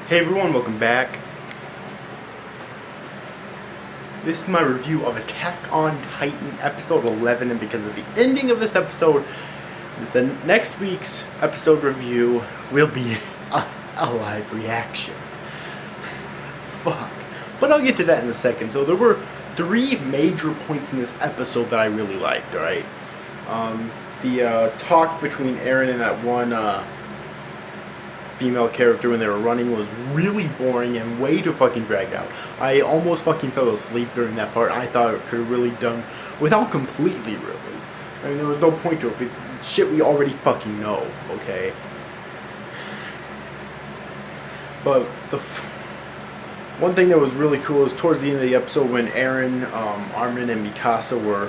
Hey everyone, welcome back. This is my review of Attack on Titan episode 11, and because of the ending of this episode, the next week's episode review will be a live reaction. Fuck. But I'll get to that in a second. So there were three major points in this episode that I really liked, alright? The talk between Eren and that one female character when they were running was really boring and way too fucking dragged out. I almost fucking fell asleep during that part. I thought it could have really done without completely, really. I mean, there was no point to it. Shit we already fucking know, okay? But the one thing that was really cool is towards the end of the episode when Eren, Armin, and Mikasa were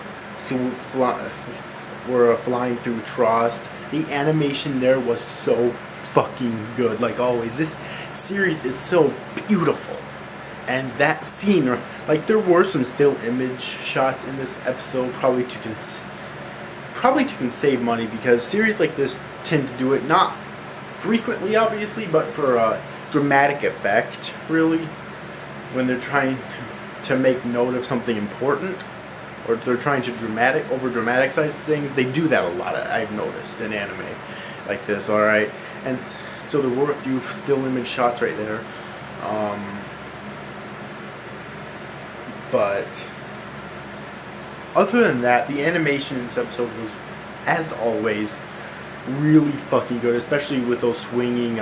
flying through Trost. The animation there was so fucking good, like always. This series is so beautiful, and that scene, like, there were some still image shots in this episode, probably to save money, because series like this tend to do it not frequently, obviously, but for dramatic effect, really, when they're trying to make note of something important, or they're trying to over dramatize things. They do that a lot, I've noticed, in anime like this, alright? And so there were a few still image shots right there. But other than that, the animation in this episode was, as always, really fucking good, especially with those swinging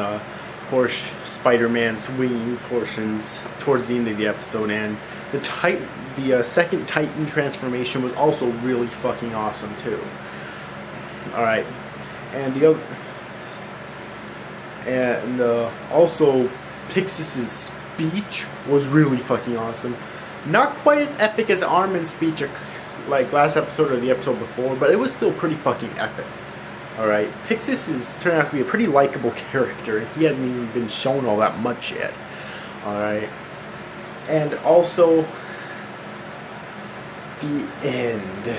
Spider-Man swinging portions towards the end of the episode. And the second Titan transformation was also really fucking awesome too. Alright, and also Pixis' speech was really fucking awesome. Not quite as epic as Armin's speech like last episode or the episode before, but it was still pretty fucking epic. Alright, Pixis is turning out to be a pretty likable character. He hasn't even been shown all that much yet. Alright. And also, the end.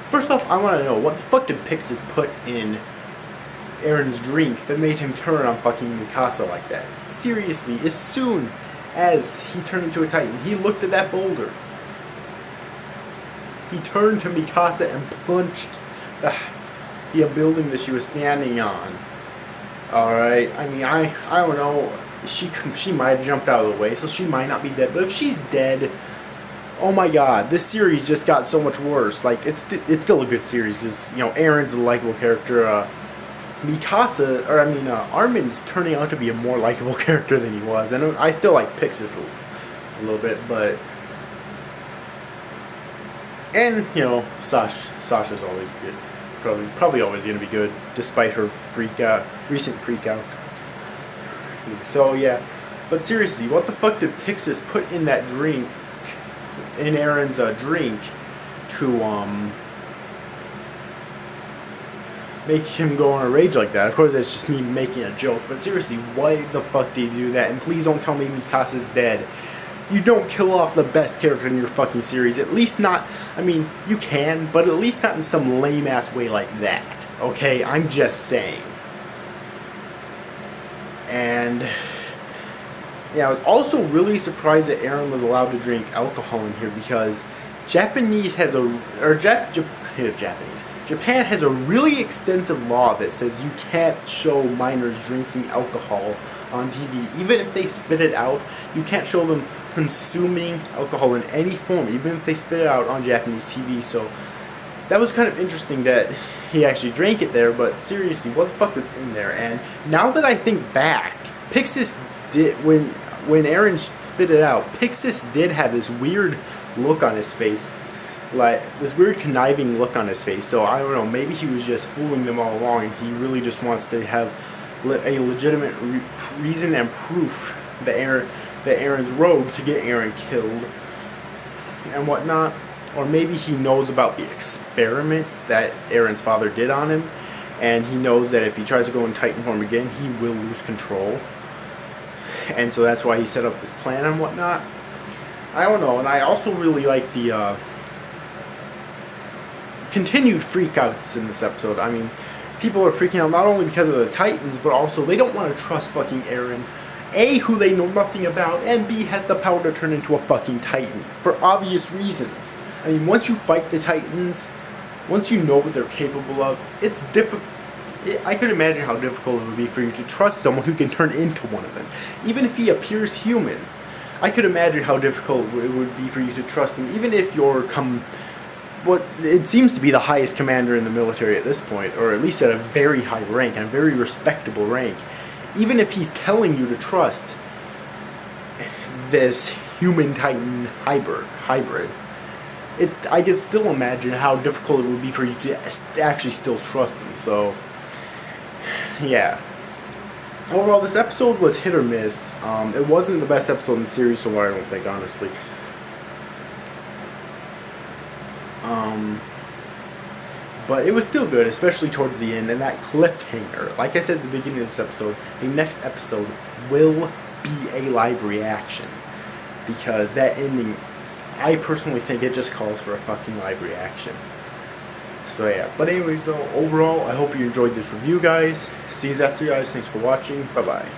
First off, I want to know, what the fuck did Pixis put in Eren's drink that made him turn on fucking Mikasa like that? Seriously, as soon as he turned into a Titan, he looked at that boulder. He turned to Mikasa and punched the building that she was standing on. Alright, I mean, I don't know, she might have jumped out of the way, so she might not be dead, but if she's dead, oh my god, this series just got so much worse. Like, it's still a good series, because, you know, Eren's a likable character, Armin's turning out to be a more likable character than he was, and I still like Pixis a little bit, but, and, you know, Sasha's always good. Probably always going to be good, despite her recent freakouts. So, yeah. But seriously, what the fuck did Pixis put in that drink, in Eren's drink, to, make him go on a rage like that? Of course, that's just me making a joke, but seriously, why the fuck did he do that? And please don't tell me Mikasa's dead. You don't kill off the best character in your fucking series. At least not, I mean, you can, but at least not in some lame-ass way like that. Okay? I'm just saying. And yeah, I was also really surprised that Eren was allowed to drink alcohol in here, because Japan has a really extensive law that says you can't show minors drinking alcohol on TV. Even if they spit it out, you can't show them consuming alcohol in any form, even if they spit it out on Japanese TV. So that was kind of interesting that he actually drank it there, but seriously, what the fuck was in there? And now that I think back, Pixis did, when Eren spit it out, Pixis did have this weird look on his face, like this weird conniving look on his face. So I don't know, maybe he was just fooling them all along, and he really just wants to have a legitimate reason and proof that Eren's rogue to get Eren killed and whatnot. Or maybe he knows about the experiment that Eren's father did on him, and he knows that if he tries to go in Titan form again, he will lose control. And so that's why he set up this plan and whatnot. I don't know. And I also really like the continued freakouts in this episode. I mean, people are freaking out not only because of the Titans, but also they don't want to trust fucking Eren. A, who they know nothing about, and B, has the power to turn into a fucking Titan. For obvious reasons. I mean, once you fight the Titans, once you know what they're capable of, it's difficult. I could imagine how difficult it would be for you to trust someone who can turn into one of them. Even if he appears human, I could imagine how difficult it would be for you to trust him, even if you're what it seems to be the highest commander in the military at this point, or at least at a very high rank, and a very respectable rank. Even if he's telling you to trust this human-Titan hybrid, I could still imagine how difficult it would be for you to actually still trust him, so yeah. Overall, this episode was hit or miss. It wasn't the best episode in the series so far, I don't think, honestly. But it was still good, especially towards the end, and that cliffhanger. Like I said at the beginning of this episode, the next episode will be a live reaction. Because that ending, I personally think it just calls for a fucking live reaction. So yeah, but anyways though, overall, I hope you enjoyed this review, guys. See you after, guys. Thanks for watching. Bye-bye.